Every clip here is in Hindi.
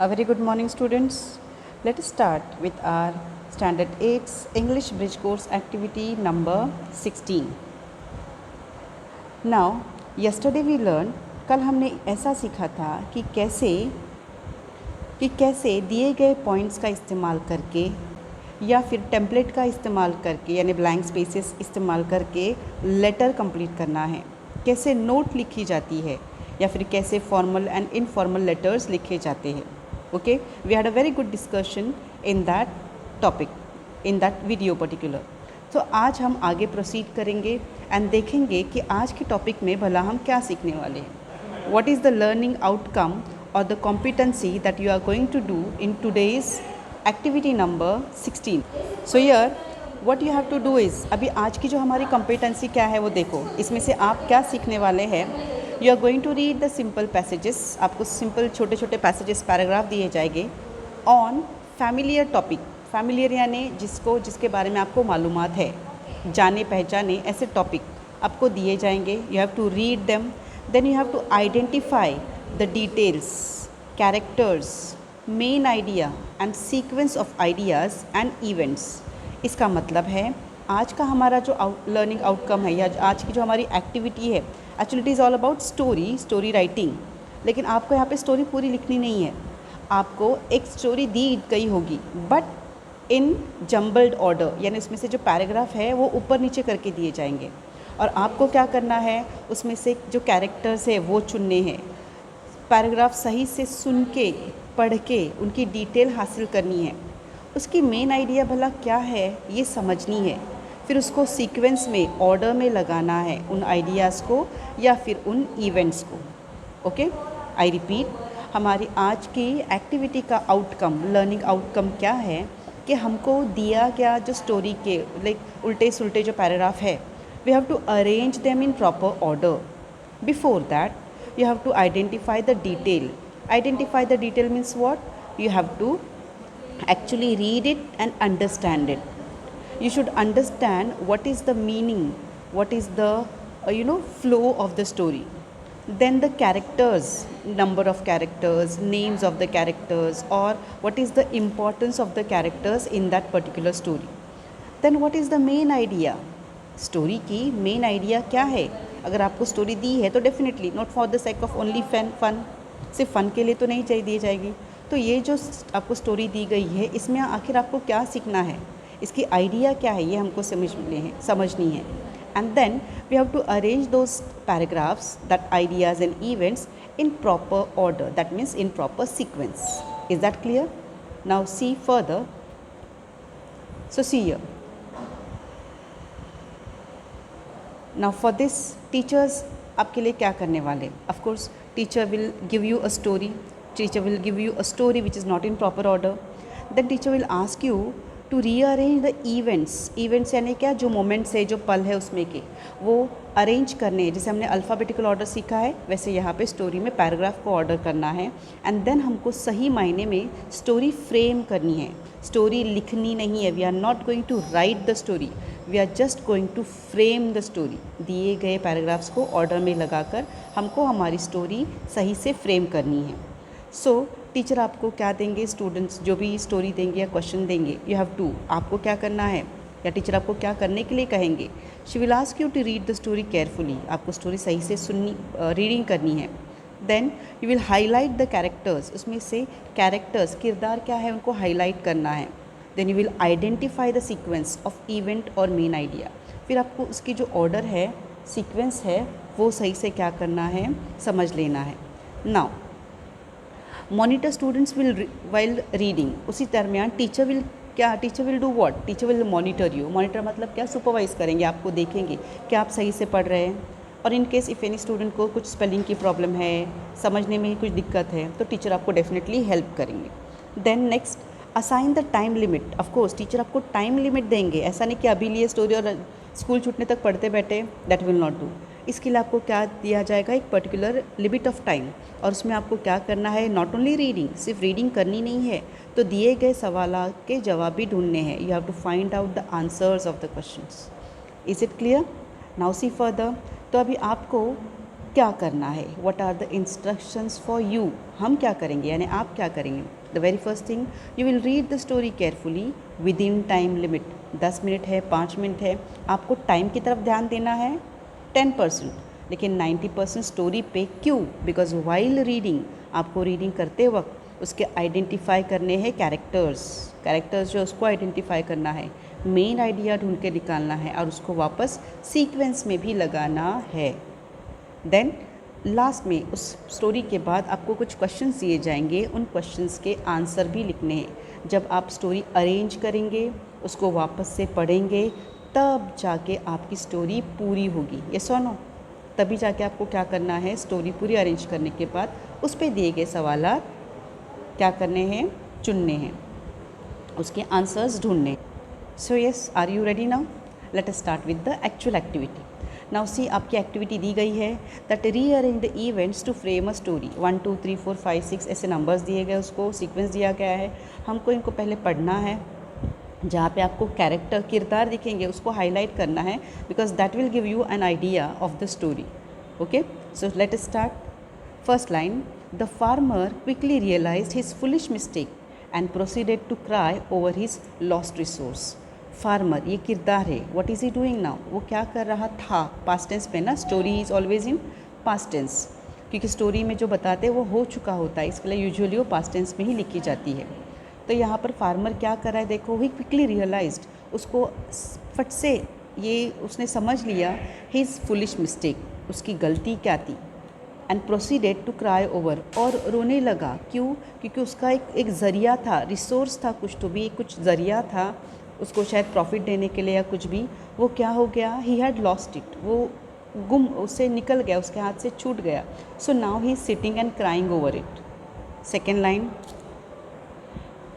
A very good morning, students. Let us start with our Standard 8's English Bridge Course activity number 16. Now, yesterday we learned, कल हमने ऐसा सीखा था कि कैसे दिए गए पॉइंट्स का इस्तेमाल करके या फिर टेम्पलेट का इस्तेमाल करके यानी ब्लैंक स्पेसेस इस्तेमाल करके लेटर कंप्लीट करना है, कैसे नोट लिखी जाती है या फिर कैसे फॉर्मल एंड इनफॉर्मल लेटर्स लिखे जाते हैं. Okay, we had a very good discussion in that topic, in that video particular. तो आज हम आगे प्रोसीड करेंगे एंड देखेंगे कि आज के टॉपिक में भला हम क्या सीखने वाले हैं. What is the learning outcome और the competency that you are going to do in today's activity number 16. So here what you have to do is, अभी आज की जो हमारी कॉम्पिटेंसी क्या है वो देखो. इसमें से आप क्या सीखने वाले हैं. You are going to read the simple passages. आपको सिंपल छोटे छोटे पैसेजेस पैराग्राफ दिए जाएंगे ऑन फैमिलियर टॉपिक. फैमिलियर यानी जिसके बारे में आपको मालूमात है, जाने पहचाने ऐसे टॉपिक आपको दिए जाएंगे. You have to read them, then you have to identify the details, characters, main idea and sequence of ideas and events. इसका मतलब है आज का हमारा जो लर्निंग आउटकम है या आज की जो हमारी एक्टिविटी है, actually it is all about story writing. लेकिन आपको यहाँ पे स्टोरी पूरी लिखनी नहीं है. आपको एक स्टोरी दी गई होगी बट इन जम्बल्ड ऑर्डर, यानी उसमें से जो पैराग्राफ है वो ऊपर नीचे करके दिए जाएंगे और आपको क्या करना है, उसमें से जो कैरेक्टर्स है वो चुनने हैं. पैराग्राफ सही से सुन के पढ़ के उनकी डिटेल हासिल करनी है. उसकी मेन आइडिया भला क्या है ये समझनी है. फिर उसको सीक्वेंस में ऑर्डर में लगाना है, उन आइडियाज़ को या फिर उन इवेंट्स को. ओके, आई रिपीट, हमारी आज की एक्टिविटी का आउटकम, लर्निंग आउटकम क्या है कि हमको दिया गया जो स्टोरी के लाइक उल्टे सुल्टे जो पैराग्राफ है, we have to arrange them in proper order. Before that you have to identify the detail. Identify the detail means what? You have to actually read it and understand it. You should understand what is the meaning, what is the flow of the story. Then the characters, number of characters, names of the characters, or what is the importance of the characters in that particular story. Then what is the main idea? Story की मेन आइडिया क्या है. अगर आपको स्टोरी दी है तो definitely not for the sake of only fun, सिर्फ फ़न के लिए तो नहीं चाहिए दी जाएगी. तो ये जो आपको स्टोरी दी गई है इसमें आखिर आपको क्या सीखना है, इसकी आइडिया क्या है, ये हमको समझनी है. And then we have to arrange those paragraphs, that ideas and events in proper order, that means in proper sequence. Is that clear? Now see further. So see here. Now for this teachers आपके लिए क्या करने वाले. Of course teacher will give you a story. Teacher will give you a story which is not in proper order. Then teacher will ask you to rearrange the events. Events यानी क्या, जो moments है, जो पल है उसमें के वो अरेंज करने हैं. जैसे हमने अल्फ़ाबेटिकल ऑर्डर सीखा है वैसे यहाँ पे स्टोरी में पैराग्राफ को ऑर्डर करना है. एंड देन हमको सही मायने में स्टोरी फ्रेम करनी है. स्टोरी लिखनी नहीं है. We are not going to write the story, we are just going to frame the story. दिए गए पैराग्राफ्स को ऑर्डर में लगाकर हमको हमारी स्टोरी सही से फ्रेम करनी है. सो टीचर आपको क्या देंगे, स्टूडेंट्स जो भी स्टोरी देंगे या क्वेश्चन देंगे, यू हैव टू, आपको क्या करना है या टीचर आपको क्या करने के लिए कहेंगे. She will ask you to read the story carefully. आपको स्टोरी सही से सुननी, रीडिंग करनी है. Then you will highlight the characters. उसमें से कैरेक्टर्स, किरदार क्या है उनको हाईलाइट करना है. Then you will identify the sequence of event और मेन आइडिया. फिर आपको उसकी जो ऑर्डर है, सीक्वेंस है, वो सही से क्या करना है, समझ लेना है. Now monitor students will while reading. उसी दरमियान teacher will do what, teacher will monitor you. Monitor मतलब क्या, सुपरवाइज करेंगे, आपको देखेंगे कि आप सही से पढ़ रहे हैं. और in case if any student को कुछ स्पेलिंग की प्रॉब्लम है, समझने में कुछ दिक्कत है, तो टीचर आपको डेफिनेटली हेल्प करेंगे. Then next, assign the time limit. Of course teacher आपको टाइम लिमिट देंगे. ऐसा नहीं कि अभी लिए स्टोरी और स्कूल छूटने तक पढ़ते बैठे, दैट विल नॉट डू. इसके लिए आपको क्या दिया जाएगा, एक पर्टिकुलर लिमिट ऑफ टाइम. और उसमें आपको क्या करना है, नॉट ओनली रीडिंग, सिर्फ रीडिंग करनी नहीं है, तो दिए गए सवाल के जवाब भी ढूंढने हैं. You have to find out the answers of the questions. Is it clear? Now see further. तो अभी आपको क्या करना है, what are the instructions for you, हम क्या करेंगे यानी आप क्या करेंगे। The very first thing, you will read the story carefully within time limit. 10 minute है, 5 मिनट है, आपको टाइम की तरफ ध्यान देना है 10%, लेकिन 90% स्टोरी पे। क्यों? बिकॉज वाइल रीडिंग, आपको रीडिंग करते वक्त उसके आइडेंटिफाई करने हैं कैरेक्टर्स जो उसको आइडेंटिफाई करना है, मेन आइडिया ढूंढ के निकालना है और उसको वापस सीक्वेंस में भी लगाना है। देन लास्ट में उस स्टोरी के बाद आपको कुछ क्वेश्चंस दिए जाएंगे, उन क्वेश्चंस के आंसर भी लिखने हैं। जब आप स्टोरी अरेंज करेंगे, उसको वापस से पढ़ेंगे, तब जाके आपकी स्टोरी पूरी होगी। ये सुनो, तभी जाके आपको क्या करना है, स्टोरी पूरी अरेंज करने के बाद उस पर दिए गए सवालात क्या करने हैं, चुनने हैं, उसके आंसर्स ढूंढने। So yes, are you ready now? Let us start with the actual activity. Now see, आपकी एक्टिविटी दी गई है that rearrange the events to frame a story. 1 2 3 4 5 6 ऐसे नंबर्स दिए गए, उसको सीक्वेंस दिया गया है। हमको इनको पहले पढ़ना है। जहाँ पे आपको कैरेक्टर किरदार दिखेंगे उसको हाईलाइट करना है, because that will give you an idea of the story. Okay, so let us start. First line, the farmer quickly realized his foolish mistake and proceeded to cry over his lost resource. Farmer ये किरदार है, what is he doing now, वो क्या कर रहा था, पास्ट टेंस में ना, story is always in past tense, क्योंकि स्टोरी में जो बताते हैं वो हो चुका होता है, इसके लिए यूजुअली वो पास्ट टेंस में ही लिखी जाती है। तो यहाँ पर फार्मर क्या कर रहा है, देखो, ही क्विकली रियलाइज्ड, उसको फट से ये उसने समझ लिया, हिज फुलिश मिस्टेक, उसकी गलती क्या थी, and proceeded to cry over, और रोने लगा। क्यों? क्योंकि उसका एक ज़रिया था, रिसोर्स था, कुछ तो भी कुछ ज़रिया था उसको शायद प्रॉफिट देने के लिए या कुछ भी, वो क्या हो गया, ही हैड लॉस्ट इट, वो गुम, उससे निकल गया, उसके हाथ से छूट गया। So now he is sitting and crying over it. Second line,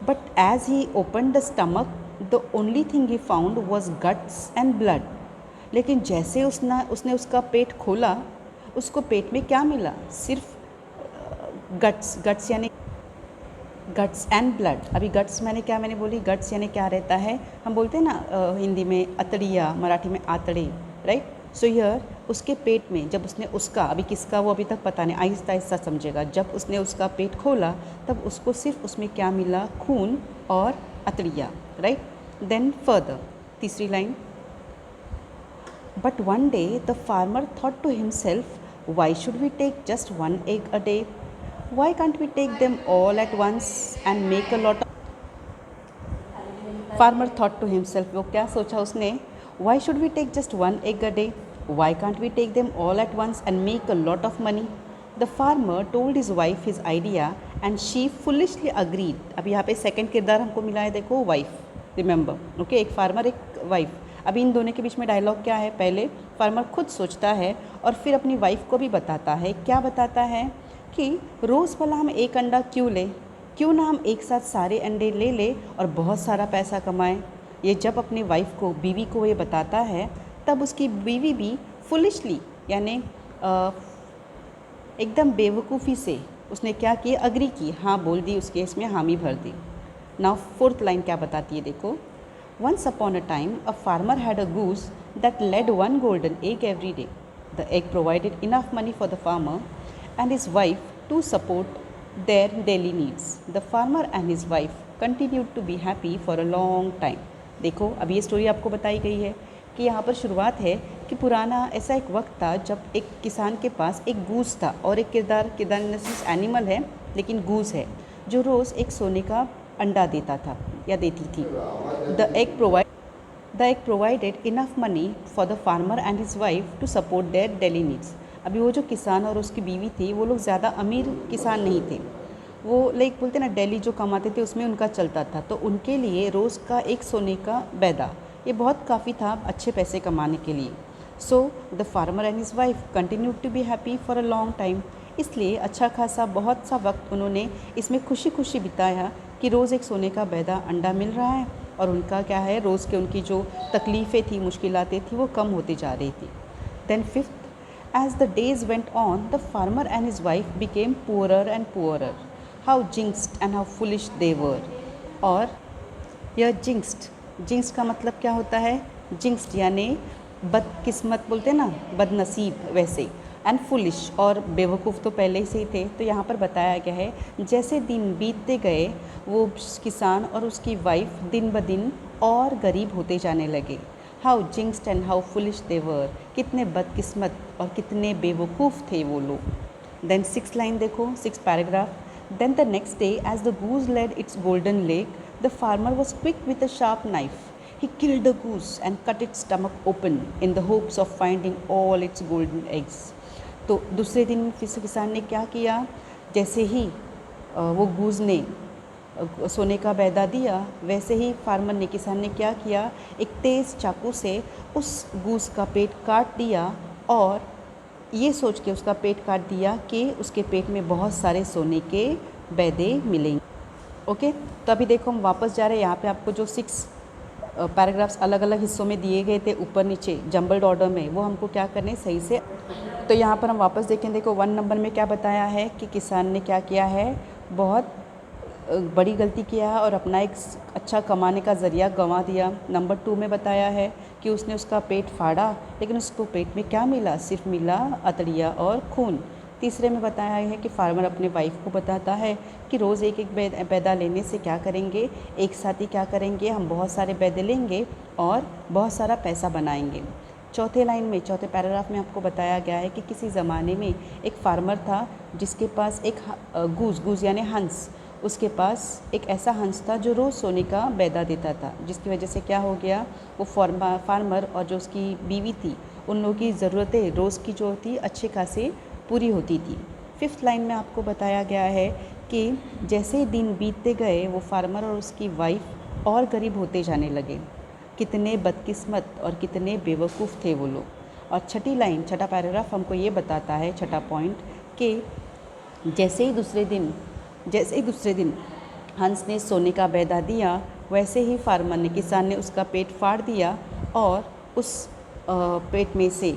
but as he open the stomach the only thing he found was guts and blood. लेकिन जैसे उसने उसका पेट खोला, उसको पेट में क्या मिला, सिर्फ गट्स यानी गट्स एंड ब्लड। अभी गट्स मैंने बोली, गट्स यानी क्या रहता है, हम बोलते हैं ना हिंदी में अतड़िया, मराठी में आतड़े, राइट। सो हियर उसके पेट में जब उसने उसका, अभी किसका वो अभी तक पता नहीं, आहिस्ता आहिस्ता समझेगा, जब उसने उसका पेट खोला तब उसको सिर्फ उसमें क्या मिला, खून और अतड़िया, राइट। देन फर्दर, तीसरी line, but one day the farmer thought to himself, why should we take just one egg a day? Why can't we take them all at once and make a lot of... Farmer thought to himself, वो क्या सोचा उसने, why should we take just one egg a day? Why can't we take them all at once and make a lot of money? The farmer told his wife his idea and she foolishly agreed. अब यहाँ पे सेकंड किरदार हमको मिला है, देखो, वाइफ, रिमेंबर, ओके, एक फार्मर एक वाइफ। अभी इन दोनों के बीच में डायलॉग क्या है, पहले फार्मर खुद सोचता है और फिर अपनी वाइफ को भी बताता है। क्या बताता है कि रोज़ भला हम एक अंडा क्यों लें, क्यों ना हम एक साथ सारे अंडे ले लें और बहुत सारा पैसा कमाएं। ये जब अपनी वाइफ को, बीवी को ये बताता है, तब उसकी बीवी भी फुलिशली यानी एकदम बेवकूफ़ी से उसने क्या किया, अग्री की, हाँ बोल दी, उसके इसमें हामी भर दी। नाउ फोर्थ लाइन क्या बताती है, देखो, once upon a time a farmer had a goose that laid one golden egg every day. The egg provided enough money for the farmer and his wife to support their daily needs. The farmer and his wife continued to be happy for a long time. देखो, अभी ये स्टोरी आपको बताई गई है कि यहाँ पर शुरुआत है कि पुराना ऐसा एक वक्त था जब एक किसान के पास एक गूस था, और एक किरदार एनिमल है लेकिन गूस है, जो रोज़ एक सोने का अंडा देता था या देती थी। The egg provided enough money for the farmer and his wife to support their daily needs. अभी वो जो किसान और उसकी बीवी थी, वो लोग ज़्यादा अमीर किसान नहीं थे, वो लाइक बोलते ना, डेली जो कमाते थे उसमें उनका चलता था, तो उनके लिए रोज़ का एक सोने का बैदा ये बहुत काफ़ी था अच्छे पैसे कमाने के लिए। So the farmer and his wife continue to be happy for a long time. इसलिए अच्छा खासा बहुत सा वक्त उन्होंने इसमें खुशी खुशी बिताया कि रोज़ एक सोने का बैदा अंडा मिल रहा है और उनका क्या है, रोज़ के उनकी जो तकलीफ़ें थी, मुश्किलातें थी, वो कम होती जा रही थी। Then fifth, as the days went on the farmer and his wife became poorer and poorer, how jinxed and how foolish they were. और यह जिंक्स्ड का मतलब क्या होता है, जिंक्स्ड यानी बदकिस्मत बोलते हैं ना, बदनसीब, वैसे एंड फुलिश, और बेवकूफ़ तो पहले से ही थे। तो यहाँ पर बताया गया है जैसे दिन बीतते गए वो किसान और उसकी वाइफ दिन ब दिन और गरीब होते जाने लगे। How jinxed and how foolish they वर, कितने बदकिस्मत और कितने बेवकूफ़ थे वो लोग। देन 6th लाइन देखो, 6th paragraph. Then the next day as the goose laid its golden leg, the farmer was quick with a sharp knife. He killed the goose and cut its stomach open in the hopes of finding all its golden eggs. तो दूसरे दिन फिर से किसान ने क्या किया, जैसे ही वो गूज ने सोने का बैदा दिया, वैसे ही फार्मर ने, किसान ने क्या किया, एक तेज़ चाकू से उस गूज का पेट काट दिया और ये सोच के उसका पेट काट दिया कि उसके पेट में बहुत सारे सोने के बैदे मिलेंगे। ओके, तो अभी देखो हम वापस जा रहे हैं। यहाँ पे आपको जो 6 पैराग्राफ्स अलग अलग हिस्सों में दिए गए थे, ऊपर नीचे जंबल्ड ऑर्डर में, वो हमको क्या करने हैं सही से। तो यहाँ पर हम वापस देखें, देखो 1 नंबर में क्या बताया है कि किसान ने क्या किया है, बहुत बड़ी गलती किया है और अपना एक अच्छा कमाने का ज़रिया गंवा दिया। नंबर 2 में बताया है कि उसने उसका पेट फाड़ा, लेकिन उसको पेट में क्या मिला, सिर्फ मिला अतड़िया और खून। तीसरे में बताया है कि फार्मर अपने वाइफ को बताता है कि रोज़ एक एक बैदा लेने से क्या करेंगे, एक साथ ही क्या करेंगे, हम बहुत सारे बैदे लेंगे और बहुत सारा पैसा बनाएंगे। चौथे लाइन में, चौथे पैराग्राफ में आपको बताया गया है कि किसी ज़माने में एक फार्मर था जिसके पास एक गूज़ यानी हंस, उसके पास एक ऐसा हंस था जो रोज़ सोने का बैदा देता था, जिसकी वजह से क्या हो गया, वो फार्मर और जो उसकी बीवी थी उन लोगों की ज़रूरतें रोज़ की जो थी अच्छे खासे पूरी होती थी। 5th लाइन में आपको बताया गया है कि जैसे ही दिन बीतते गए वो फार्मर और उसकी वाइफ और गरीब होते जाने लगे। कितने बदकिस्मत और कितने बेवकूफ़ थे वो लोग। और छठी लाइन, छठा पैराग्राफ हमको ये बताता है, छठा पॉइंट, कि जैसे ही दूसरे दिन हंस ने सोने का बैदा दिया, वैसे ही फार्मर ने, किसान ने उसका पेट फाड़ दिया और उस पेट में से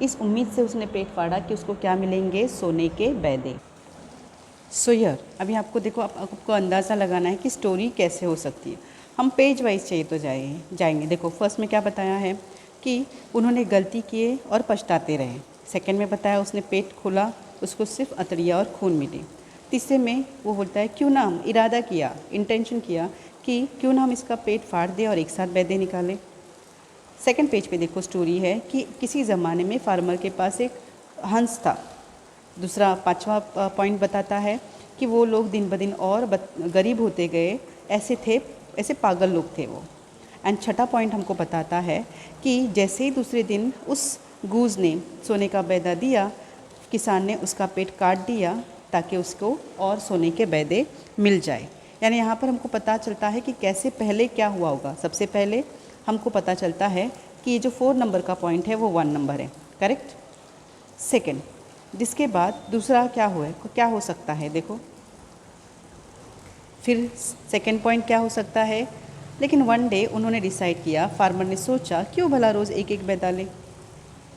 इस उम्मीद से उसने पेट फाड़ा कि उसको क्या मिलेंगे, सोने के बैदे। सो हियर अभी आपको देखो, आपको अंदाज़ा लगाना है कि स्टोरी कैसे हो सकती है। हम पेज वाइज चाहिए तो जाएंगे। देखो फर्स्ट में क्या बताया है कि उन्होंने गलती किए और पछताते रहे। सेकंड में बताया उसने पेट खोला, उसको सिर्फ अतड़िया और खून मिले। तीसरे में वो बोलता है क्यों ना हम इरादा किया, इंटेंशन किया कि क्यों ना हम इसका पेट फाड़ दें और एक साथ बैदे निकालें। सेकंड पेज पे देखो स्टोरी है कि किसी ज़माने में फार्मर के पास एक हंस था। दूसरा 5वां पॉइंट बताता है कि वो लोग दिन ब दिन और गरीब होते गए, ऐसे पागल लोग थे वो। एंड छठा पॉइंट हमको बताता है कि जैसे ही दूसरे दिन उस गूज़ ने सोने का बैदा दिया, किसान ने उसका पेट काट दिया ताकि उसको और सोने के बैदे मिल जाए। यानी यहाँ पर हमको पता चलता है कि कैसे पहले क्या हुआ होगा। सबसे पहले हमको पता चलता है कि ये जो 4 नंबर का पॉइंट है वो 1 नंबर है, करेक्ट। सेकंड, जिसके बाद दूसरा क्या हो सकता है, देखो फिर सेकंड पॉइंट क्या हो सकता है। लेकिन वन डे उन्होंने डिसाइड किया, फार्मर ने सोचा क्यों भला रोज़ एक एक बैदा लें,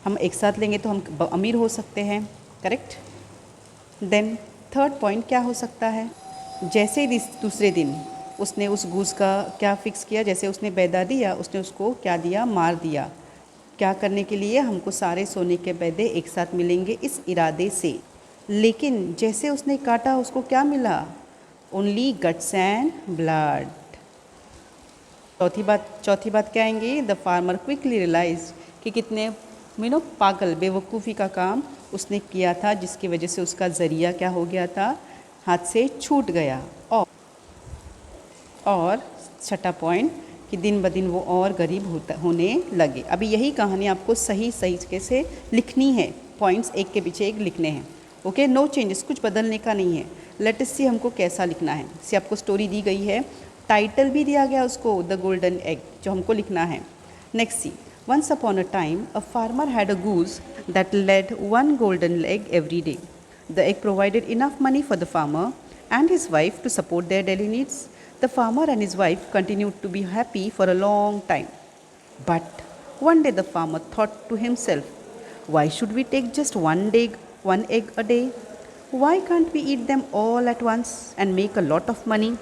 हम एक साथ लेंगे तो हम अमीर हो सकते हैं, करेक्ट। देन थर्ड पॉइंट क्या हो सकता है, जैसे दूसरे दिन उसने उस गूस का क्या फ़िक्स किया, जैसे उसने बैदा दिया उसने उसको क्या दिया, मार दिया। क्या करने के लिए, हमको सारे सोने के बैदे एक साथ मिलेंगे इस इरादे से। लेकिन जैसे उसने काटा उसको क्या मिला, ओनली गट्स एंड ब्लड। चौथी बात क्या आएंगी, द फार्मर क्विकली रियलाइज कि कितने पागल बेवकूफ़ी का काम उसने किया था, जिसकी वजह से उसका ज़रिया क्या हो गया था, हाथ से छूट गया। और छठा पॉइंट कि दिन ब दिन वो और गरीब होने लगे। अभी यही कहानी आपको सही कैसे लिखनी है, पॉइंट्स एक के पीछे एक लिखने हैं। ओके, नो चेंजेस, कुछ बदलने का नहीं है। लेट अस सी हमको कैसा लिखना है। से आपको स्टोरी दी गई है, टाइटल भी दिया गया उसको, द गोल्डन एग, जो हमको लिखना है। Next see, once upon a time a farmer had a goose that laid 1 golden egg every day. The egg provided enough money for the farmer and his wife to support their daily needs. The farmer and his wife continued to be happy for a long time. But one day the farmer thought to himself, why should we take just one egg a day? Why can't we eat them all at once and make a lot of money?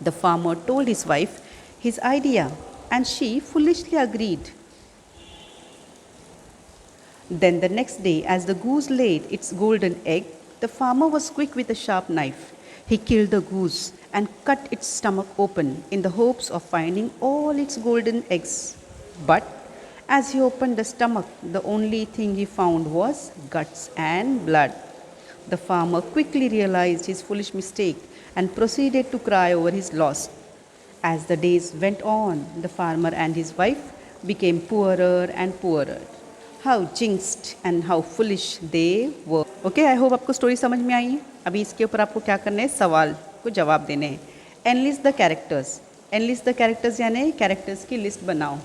The farmer told his wife his idea, and she foolishly agreed. Then the next day, as the goose laid its golden egg, the farmer was quick with a sharp knife. He killed the goose and cut its stomach open in the hopes of finding all its golden eggs. But as he opened the stomach, the only thing he found was guts and blood. The farmer quickly realized his foolish mistake and proceeded to cry over his loss. As the days went on, the farmer and his wife became poorer and poorer. How jinxed and how foolish they were. Okay, I hope आपको स्टोरी समझ में आई। अभी इसके ऊपर आपको क्या करना है, सवाल को जवाब देने हैं। Analyst the characters, analyst the characters यानी कैरेक्टर्स की लिस्ट बनाओ।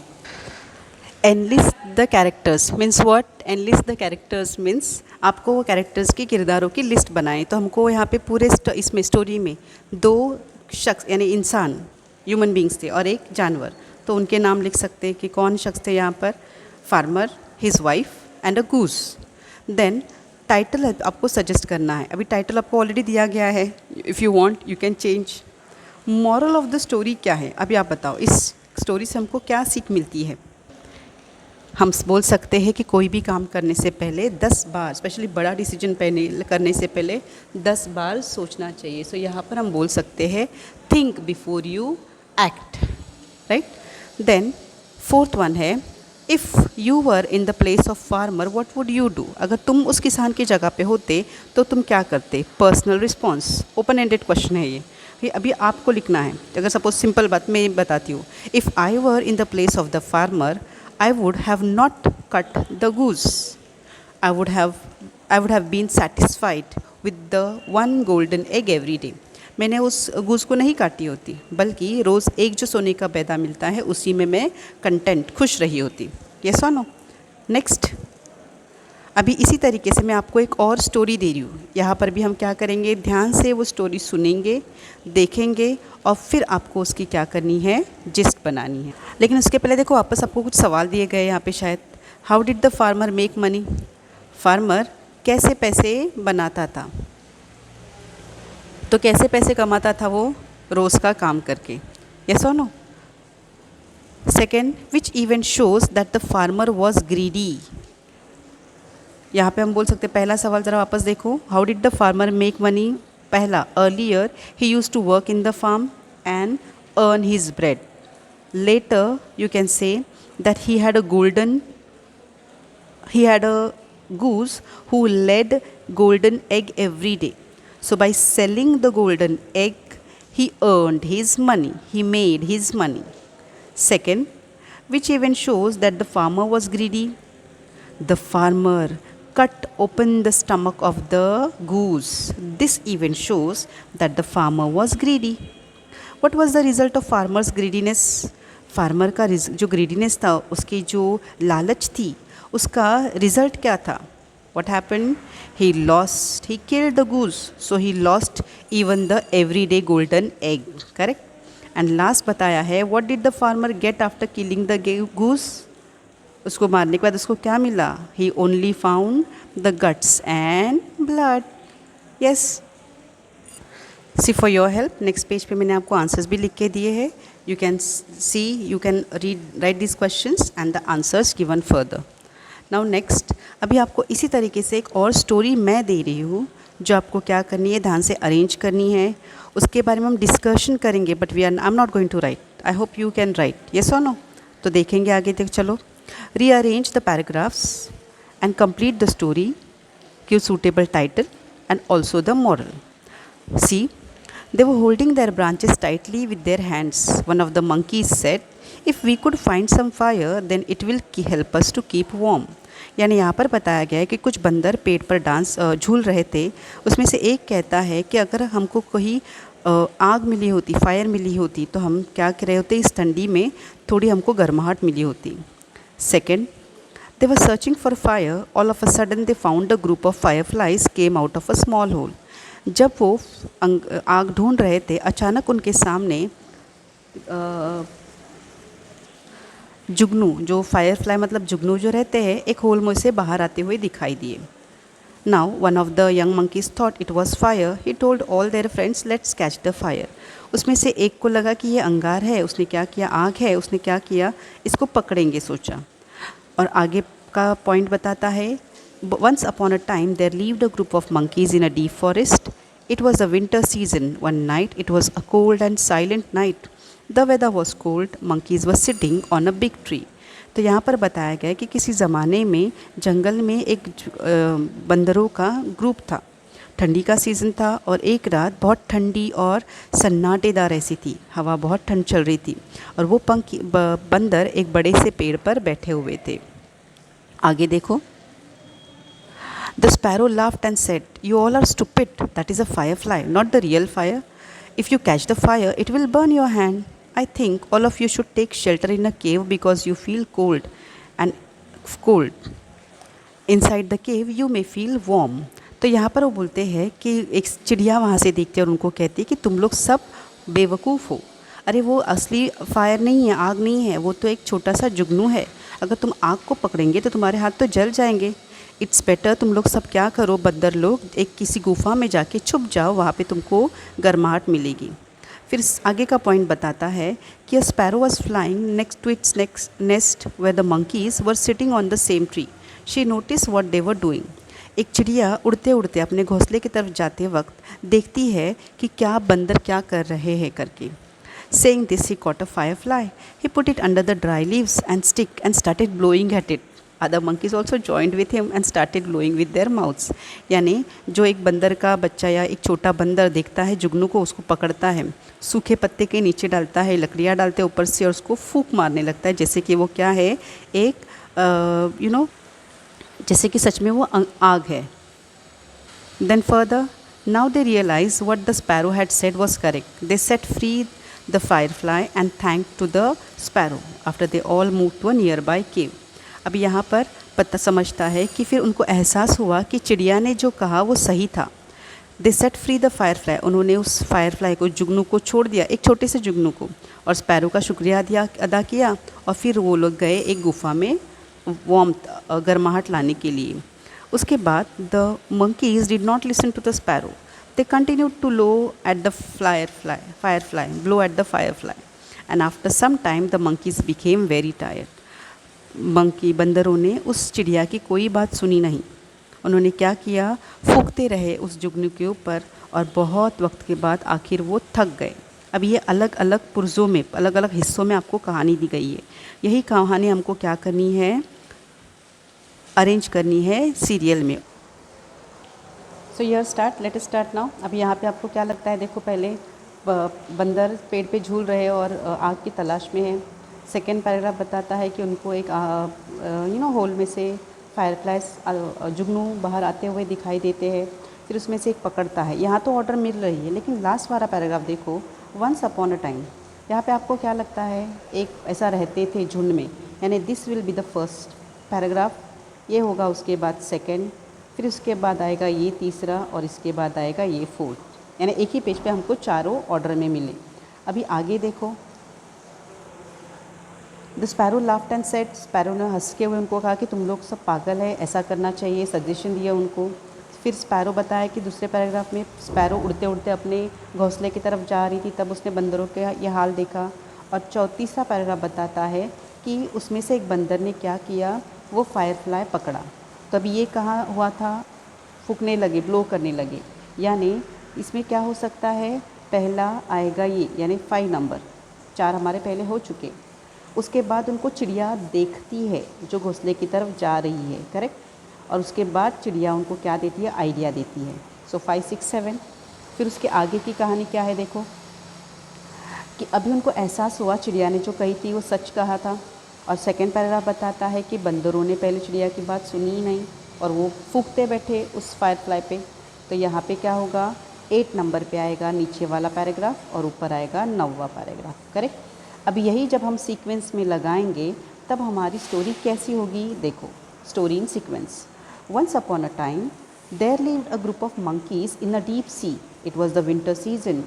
Analyst the characters means what? Analyst the characters means आपको वो कैरेक्टर्स की किरदारों की लिस्ट बनाएं। तो हमको यहाँ पे पूरे इसमें स्टोरी में दो शख्स यानी इंसान ह्यूमन बींग्स थे और एक जानवर, तो उनके नाम लिख सकते हैं कि कौन शख्स थे यहाँ पर, farmer, his wife and a goose. Then title आपको सजेस्ट करना है। अभी टाइटल आपको ऑलरेडी दिया गया है, if you want you can change. Moral of the story क्या है, अभी आप बताओ इस स्टोरी से हमको क्या सीख मिलती है। हम बोल सकते हैं कि कोई भी काम करने से पहले 10 बार, स्पेशली बड़ा डिसीजन करने से पहले 10 बार सोचना चाहिए। सो यहाँ पर हम बोल सकते हैं think before you act, right. Then fourth one है, if you were in the place of farmer what would you do? अगर तुम उस किसान की जगह पे होते तो तुम क्या करते? Personal response, open ended question है ये अभी आपको लिखना है। अगर सपोज सिंपल बात मैं बताती हूँ, if I were in the place of the farmer I would have not cut the goose. I would have been satisfied with the one golden egg every day. मैंने उस गूस को नहीं काटी होती, बल्कि रोज़ एक जो सोने का पैदा मिलता है उसी में मैं कंटेंट, खुश रही होती। यस और नो? नेक्स्ट, अभी इसी तरीके से मैं आपको एक और स्टोरी दे रही हूँ। यहाँ पर भी हम क्या करेंगे, ध्यान से वो स्टोरी सुनेंगे, देखेंगे और फिर आपको उसकी क्या करनी है, जिस्ट बनानी है। लेकिन उसके पहले देखो वापस आपको कुछ सवाल दिए गए यहाँ पे शायद। How did the farmer make money? Farmer कैसे पैसे बनाता था? तो कैसे पैसे कमाता था वो? रोज़ का काम करके। यस और no? Second, which event shows that the farmer was greedy? यहाँ पे हम बोल सकते हैं, पहला सवाल ज़रा वापस देखो, how did the farmer make money? पहला, earlier he use to work in the farm and earn his bread. Later you can say that he had a goose who laid golden egg every day. So by selling the golden egg, he earned his money, he made his money. Second, which event shows that the farmer was greedy? The farmer cut open the stomach of the goose. This event shows that the farmer was greedy. What was the result of farmer's greediness? Farmer का जो ग्रीडीनेस था, उसकी जो लालच थी, उसका रिजल्ट क्या था? What happened? He lost, he killed the goose, so he lost even the everyday golden egg. Correct? And last बताया है, what did the farmer get after killing the goose? उसको मारने के बाद उसको क्या मिला? He only found the guts and blood. Yes. See, for your help, next page पे मैंने आपको आंसर्स भी लिख के दिए हैं. You can see, you can write these questions and the answers given further. Now next, अभी आपको इसी तरीके से एक और स्टोरी मैं दे रही हूँ जो आपको क्या करनी है, ध्यान से अरेंज करनी है। उसके बारे में हम डिस्कशन करेंगे, but I am not going to write. I hope you can write, yes और नो? तो देखेंगे आगे तक। चलो, rearrange the paragraphs and complete the story, give suitable title and also the moral. See, they were holding their branches tightly with their hands. One of the monkeys said, if we could find some fire, then it will help us to keep warm. यानी यहाँ पर बताया गया है कि कुछ बंदर पेड़ पर झूल रहे थे। उसमें से एक कहता है कि अगर हमको कोई आग मिली होती, फायर मिली होती, तो हम क्या कर रहे होते, इस ठंडी में थोड़ी हमको गर्माहट मिली होती। Second, they were searching for fire. All of a sudden they found a group of fireflies came out of a small hole. जब वो आग ढूंढ रहे थे, अचानक उनके सामने जुगनू, जो फायरफ्लाई मतलब जुगनू जो रहते हैं, एक होल में से बाहर आते हुए दिखाई दिए। Now one of the young monkeys thought it was fire. He told all their friends, let's catch the fire. उसमें से एक को लगा कि ये अंगार है, उसने क्या किया, आग है, उसने क्या किया, इसको पकड़ेंगे सोचा और आगे का पॉइंट बताता है, once upon a time there lived a group of monkeys in a deep forest. It was a winter season. One night it was a cold and silent night. The weather was cold. Monkeys were sitting on a big tree. तो यहाँ पर बताया गया है कि किसी ज़माने में जंगल में एक बंदरों का ग्रुप था. ठंडी का सीज़न था और एक रात बहुत ठंडी और सन्नाटेदार ऐसी थी. हवा बहुत ठंड चल रही थी और वो बंदर एक बड़े से पेड़ पर बैठे हुए थे. आगे देखो. The sparrow laughed and said, "You all are stupid. That is a firefly, not the real fire. If you catch the fire, it will burn your hand. I think all of you should take shelter in a cave because you feel cold, and cold. Inside the cave, you may feel warm." तो यहाँ पर वो बोलते हैं कि एक चिड़िया वहाँ से देखती है और उनको कहती है कि तुम लोग सब बेवकूफ़ हो. अरे वो असली फायर नहीं है, आग नहीं है, वो तो एक छोटा सा जुगनू है. अगर तुम आग को पकड़ेंगे तो तुम्हारे हाथ तो जल जाएंगे. इट्स बेटर तुम लोग सब क्या करो, बंदर लोग एक किसी गुफा में जाके छुप जाओ, वहाँ पे तुमको गर्माहट मिलेगी. फिर आगे का पॉइंट बताता है कि a sparrow was flying next to its nest where the monkeys were sitting on the same tree. She notice what they were doing. एक चिड़िया उड़ते उड़ते अपने घोंसले की तरफ जाते वक्त देखती है कि क्या बंदर क्या कर रहे हैं करके. Saying this, he caught a firefly. He put it under the dry leaves and stick and started blowing at it. Other monkeys also joined with him and started blowing with their mouths. यानी जो एक बंदर का बच्चा या एक छोटा बंदर देखता है जुगनू को, उसको पकड़ता है, सूखे पत्ते के नीचे डालता है, लकड़ियाँ डालते हैं ऊपर से और उसको फूंक मारने लगता है जैसे कि वो क्या है, एक जैसे कि सच में वो आग है. Then further, now they realized what the sparrow had said was correct. They set free the firefly and thanked to the sparrow. After they all moved to a nearby cave. अब यहाँ पर पता समझता है कि फिर उनको एहसास हुआ कि चिड़िया ने जो कहा वो सही था. दे सेट फ्री द फायरफ्लाई. उन्होंने उस फायरफ्लाई को, जुगनू को छोड़ दिया, एक छोटे से जुगनू को, और स्पैरो का शुक्रिया अदा किया. और फिर वो लोग गए एक गुफा में गर्माहट लाने के लिए. उसके बाद the monkeys did not listen to the sparrow. They continued to blow at the firefly, and after some time the monkeys became very tired. बंदरों ने उस चिड़िया की कोई बात सुनी नहीं. उन्होंने क्या किया, फूंकते रहे उस जुगनू के ऊपर और बहुत वक्त के बाद आखिर वो थक गए. अब ये अलग अलग पुर्जों में, अलग अलग हिस्सों में आपको कहानी दी गई है. यही कहानी हमको क्या करनी है, अरेंज करनी है सीरियल में. So yeah start, let us start now. अभी यहाँ पे आपको क्या लगता है, देखो पहले बंदर पेड़ पे झूल रहे और आग की तलाश में है. सेकेंड पैराग्राफ बताता है कि उनको एक होल में से फायरफ्लाइज जुगनू बाहर आते हुए दिखाई देते हैं. फिर उसमें से एक पकड़ता है. यहाँ तो ऑर्डर मिल रही है, लेकिन लास्ट वाला पैराग्राफ देखो, वंस अपॉन अ टाइम. यहाँ पे आपको क्या लगता है, एक ऐसा रहते थे झुंड में, यानी this will be the first paragraph, ये होगा उसके बाद सेकेंड, फिर उसके बाद आएगा ये तीसरा और इसके बाद आएगा ये फोर्थ. यानी एक ही पेज पे हमको चारों ऑर्डर में मिले. अभी आगे देखो. The sparrow laughed and said. Sparrow ने हंस के हुए उनको कहा कि तुम लोग सब पागल है, ऐसा करना चाहिए, सजेशन दिया उनको. फिर स्पैरो बताया कि दूसरे पैराग्राफ में स्पैरो उड़ते उड़ते अपने घोंसले की तरफ जा रही थी, तब उसने बंदरों के ये हाल देखा. और तीसरा पैराग्राफ बताता है कि उसमें से एक बंदर ने क्या किया, वो फायरफ्लाई पकड़ा. तब ये कहाँ हुआ था, फूकने लगे, ब्लो करने लगे. यानी इसमें क्या हो सकता है, पहला आएगा ये, यानी 5 नंबर, 4 हमारे पहले हो चुके. उसके बाद उनको चिड़िया देखती है जो घोंसले की तरफ जा रही है, करेक्ट. और उसके बाद चिड़िया उनको क्या देती है, आइडिया देती है. सो 5, 6, 7. फिर उसके आगे की कहानी क्या है, देखो कि अभी उनको एहसास हुआ चिड़िया ने जो कही थी वो सच कहा था. और सेकेंड पैराग्राफ बताता है कि बंदरों ने पहले चिड़िया की बात सुनी ही नहीं और वो फूंकते बैठे उस फायरफ्लाई पे. तो यहाँ पे क्या होगा, 8 नंबर पे आएगा नीचे वाला पैराग्राफ और ऊपर आएगा 9वां पैराग्राफ, करेक्ट. अब यही जब हम सीक्वेंस में लगाएंगे तब हमारी स्टोरी कैसी होगी, देखो. Story in sequence. Once upon a time there lived a group of monkeys in a deep sea. It was the winter season.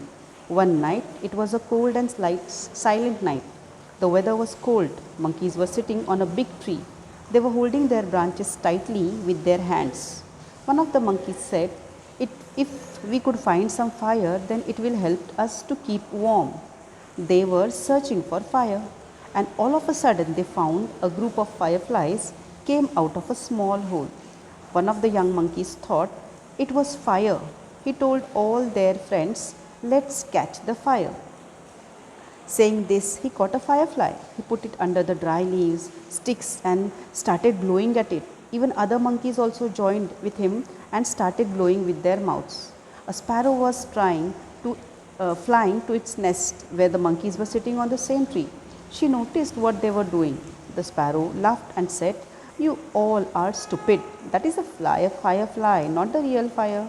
One night it was a cold and silent night. The weather was cold. Monkeys were sitting on a big tree. They were holding their branches tightly with their hands. One of the monkeys said, If we could find some fire, then it will help us to keep warm." They were searching for fire, and all of a sudden they found a group of fireflies came out of a small hole. One of the young monkeys thought it was fire. He told all their friends, "Let's catch the fire." Saying this, he caught a firefly. He put it under the dry leaves, sticks, and started blowing at it. Even other monkeys also joined with him and started blowing with their mouths. A sparrow was flying to its nest where the monkeys were sitting on the same tree. She noticed what they were doing. The sparrow laughed and said, "You all are stupid. That is a firefly, not the real fire.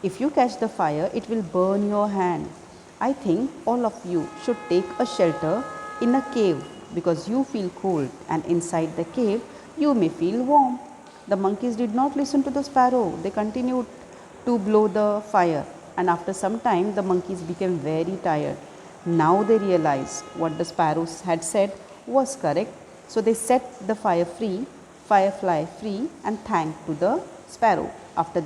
If you catch the fire, it will burn your hand. I think all of you should take a shelter in a cave because you feel cold, and inside the cave you may feel warm." The monkeys did not listen to the sparrow. They continued to blow the fire, and after some time the monkeys became very tired. Now they realized what the sparrows had said was correct, so they set the firefly free, and thanked to the sparrow. After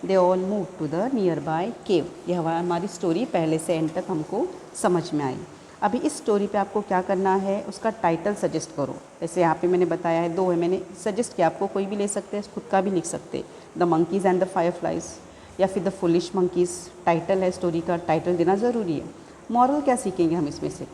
they all moved to the nearby cave. यह हमारी स्टोरी पहले से एंड तक हमको समझ में आई। अभी इस स्टोरी पे आपको क्या करना है, उसका टाइटल सजेस्ट करो। जैसे यहाँ पे मैंने बताया है, 2 है, मैंने सजेस्ट किया, आपको कोई भी ले सकते हैं, खुद का भी लिख सकते हैं, the monkeys and the fireflies या फिर द फुलिश मंकीज़। टाइटल है, स्टोरी का टाइटल देना ज़रूरी है। मॉरल क्या सीखेंगे हम इसमें से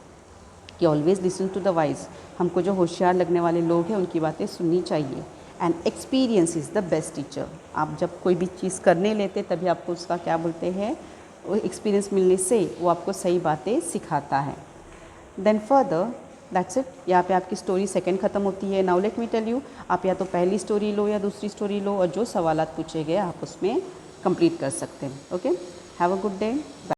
कि always listen to the wise. हमको जो होशियार लगने वाले लोग हैं उनकी बातें सुननी चाहिए। And experience is the best teacher. आप जब कोई भी चीज़ करने लेते तभी आपको उसका क्या बोलते हैं, वो एक्सपीरियंस मिलने से वो आपको सही बातें सिखाता है। Then further that's it. यहाँ पे आपकी स्टोरी सेकंड ख़त्म होती है। Now let me tell you, आप या तो पहली स्टोरी लो या दूसरी स्टोरी लो, और जो सवालात पूछे गए आप उसमें कंप्लीट कर सकते हैं। Okay, have a good day.